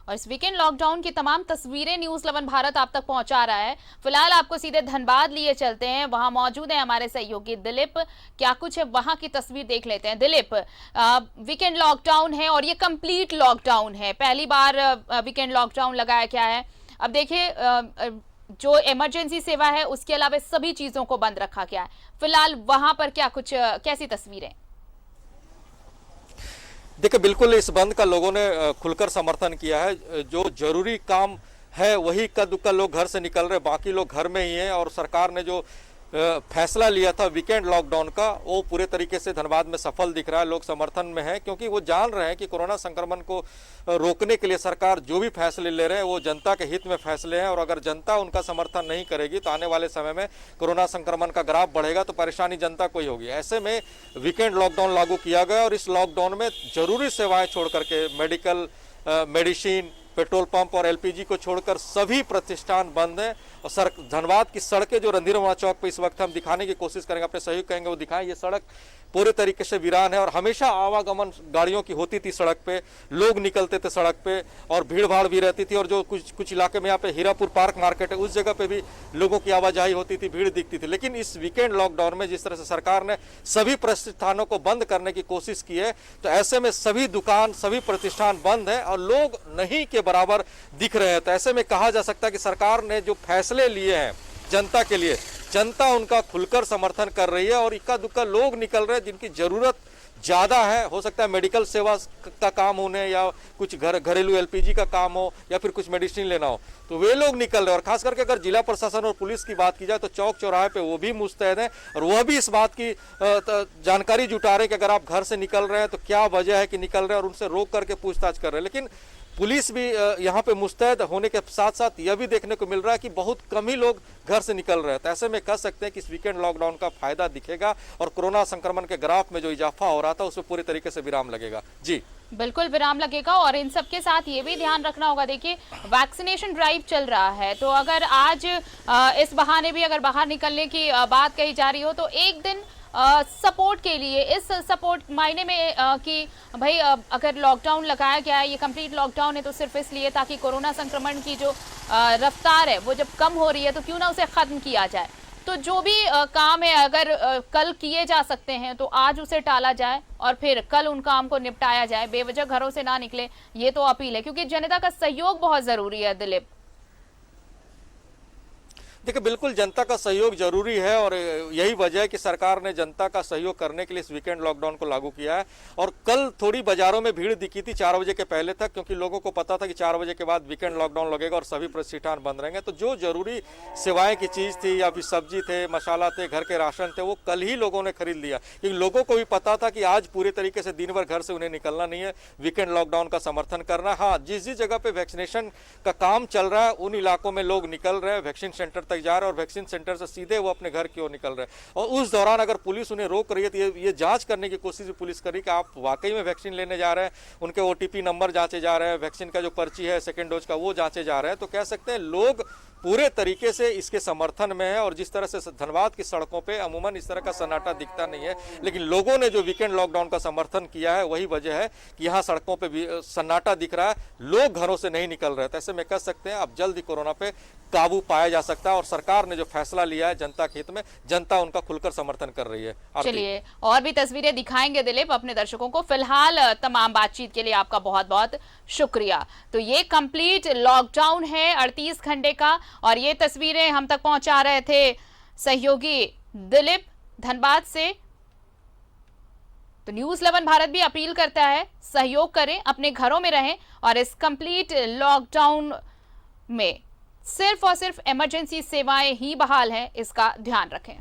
और इस weekend lockdown की तमाम तस्वीरें न्यूज़ 11 भारत आप तक पहुंचा रहा है। फिलहाल आपको सीधे धनबाद लिए चलते हैं, वहां मौजूद है हमारे सहयोगी दिलीप। क्या कुछ है वहां की तस्वीर देख लेते हैं। दिलीप, वीकेंड लॉकडाउन है और ये कंप्लीट लॉकडाउन है, पहली बार वीकेंड लॉकडाउन लगाया गया है। अब देखिए, जो इमरजेंसी सेवा है उसके अलावा सभी चीजों को बंद रखा गया है। फिलहाल वहां पर क्या कुछ कैसी तस्वीरें? देखिए, बिल्कुल इस बंद का लोगों ने खुलकर समर्थन किया है। जो जरूरी काम है वही इक्का दुक्का लोग घर से निकल रहे, बाकी लोग घर में ही हैं। और सरकार ने जो फैसला लिया था वीकेंड लॉकडाउन का, वो पूरे तरीके से धनबाद में सफल दिख रहा है। लोग समर्थन में हैं क्योंकि वो जान रहे हैं कि कोरोना संक्रमण को रोकने के लिए सरकार जो भी फैसले ले रहे हैं वो जनता के हित में फैसले हैं। और अगर जनता उनका समर्थन नहीं करेगी तो आने वाले समय में कोरोना संक्रमण का ग्राफ बढ़ेगा तो परेशानी जनता को ही होगी। ऐसे में वीकेंड लॉकडाउन लागू किया गया और इस लॉकडाउन में जरूरी सेवाएं छोड़ करके मेडिकल, मेडिसिन, पेट्रोल पंप और एलपीजी को छोड़कर सभी प्रतिष्ठान बंद हैं। और धनबाद की सड़कें जो रणधीर चौक पे इस वक्त हम दिखाने की कोशिश करेंगे, अपने सहयोग कहेंगे वो दिखाएं। ये सड़क पूरे तरीके से वीरान है और हमेशा आवागमन गाड़ियों की होती थी सड़क पे, लोग निकलते थे सड़क पे और भीड़ भाड़ भी रहती थी। और जो कुछ इलाके में यहाँ पे हीरापुर पार्क मार्केट है, उस जगह पे भी लोगों की आवाजाही होती थी, भीड़ दिखती थी। लेकिन इस वीकेंड लॉकडाउन में जिस तरह से सरकार ने सभी प्रतिष्ठानों को बंद करने की कोशिश की है, तो ऐसे में सभी दुकान, सभी प्रतिष्ठान बंद है और लोग नहीं के बराबर दिख रहे हैं। तो ऐसे में कहा जा सकता है कि सरकार ने जो फैसले लिए हैं जनता के लिए, जनता उनका खुलकर समर्थन कर रही है। और इक्का दुक्का लोग निकल रहे हैं जिनकी जरूरत ज्यादा है, हो सकता है मेडिकल सेवा का काम होने या कुछ घरेलू एलपीजी का काम हो या फिर कुछ मेडिसिन लेना हो, तो वे लोग निकल रहे हैं। और खास करके अगर जिला प्रशासन और पुलिस की बात की जाए तो चौक चौराहे पे वो भी मुस्तैद है और वह भी इस बात की जानकारी जुटा रहे कि अगर आप घर से निकल रहे हैं तो क्या वजह है कि निकल रहे हैं, और उनसे रोक करके पूछताछ कर रहे हैं। लेकिन पुलिस भी यहाँ पे मुस्तैद होने के साथ साथ यह भी देखने को मिल रहा है कि बहुत कम ही लोग घर से निकल रहे हैं। तो ऐसे में कह सकते हैं कि इस वीकेंड लॉकडाउन का फायदा दिखेगा और कोरोना संक्रमण के ग्राफ में जो इजाफा हो रहा था उसमें पूरी तरीके से विराम लगेगा। जी बिल्कुल विराम लगेगा। और इन सब के साथ ये भी ध्यान रखना होगा, देखिए वैक्सीनेशन ड्राइव चल रहा है, तो अगर आज इस बहाने भी अगर बाहर निकलने की बात कही जा रही हो तो एक दिन सपोर्ट के लिए, इस सपोर्ट मायने में कि भाई अगर लॉकडाउन लगाया गया है, ये कंप्लीट लॉकडाउन है तो सिर्फ इसलिए ताकि कोरोना संक्रमण की जो रफ्तार है वो जब कम हो रही है तो क्यों ना उसे खत्म किया जाए। तो जो भी काम है अगर कल किए जा सकते हैं तो आज उसे टाला जाए और फिर कल उन काम को निपटाया जाए, बेवजह घरों से ना निकले, ये तो अपील है क्योंकि जनता का सहयोग बहुत जरूरी है। दिलीप, देखिए, बिल्कुल जनता का सहयोग जरूरी है और यही वजह है कि सरकार ने जनता का सहयोग करने के लिए इस वीकेंड लॉकडाउन को लागू किया है। और कल थोड़ी बाजारों में भीड़ दिखी थी 4 बजे के पहले तक, क्योंकि लोगों को पता था कि 4 बजे के बाद वीकेंड लॉकडाउन लगेगा और सभी प्रतिष्ठान बंद रहेंगे। तो जो जरूरी सेवाएं की चीज़ थी या फिर सब्जी थे, मसाला थे, घर के राशन थे, वो कल ही लोगों ने खरीद लिया क्योंकि लोगों को भी पता था कि आज पूरे तरीके से दिन भर घर से उन्हें निकलना नहीं है, वीकेंड लॉकडाउन का समर्थन करना। हाँ, जिस जिस जगह पे वैक्सीनेशन का काम चल रहा है उन इलाकों में लोग निकल रहे हैं, वैक्सीन सेंटर तक जा रहे हैं और वैक्सीन सेंटर से सीधे वो अपने घर की ओर निकल रहे हैं। और उस दौरान अगर पुलिस उन्हें रोक रही है तो ये जांच करने की कोशिश भी पुलिस करी कि आप वाकई में वैक्सीन लेने जा रहे हैं, उनके ओटीपी नंबर जांचे जा रहे हैं, वैक्सीन का जो पर्ची है सेकेंड डोज का वो जांचे जा रहे हैं। तो कह सकते हैं लोग पूरे तरीके से इसके समर्थन में है। और जिस तरह से धनबाद की सड़कों पे अमूमन इस तरह का सन्नाटा दिखता नहीं है, लेकिन लोगों ने जो वीकेंड लॉकडाउन का समर्थन किया है वही वजह है कि यहाँ सड़कों पे भी सन्नाटा दिख रहा है, लोग घरों से नहीं निकल रहे थे। ऐसे में कह सकते हैं अब जल्द ही कोरोना पे काबू पाया जा सकता है और सरकार ने जो फैसला लिया है जनता के हित में, जनता उनका खुलकर समर्थन कर रही है। चलिए और भी तस्वीरें दिखाएंगे दिलीप अपने दर्शकों को। फिलहाल तमाम बातचीत के लिए आपका बहुत बहुत शुक्रिया। तो ये कंप्लीट लॉकडाउन है 38 घंटे का और ये तस्वीरें हम तक पहुंचा रहे थे सहयोगी दिलीप धनबाद से। तो न्यूज़ 11 भारत भी अपील करता है सहयोग करें, अपने घरों में रहें और इस कंप्लीट लॉकडाउन में सिर्फ और सिर्फ इमरजेंसी सेवाएं ही बहाल हैं, इसका ध्यान रखें।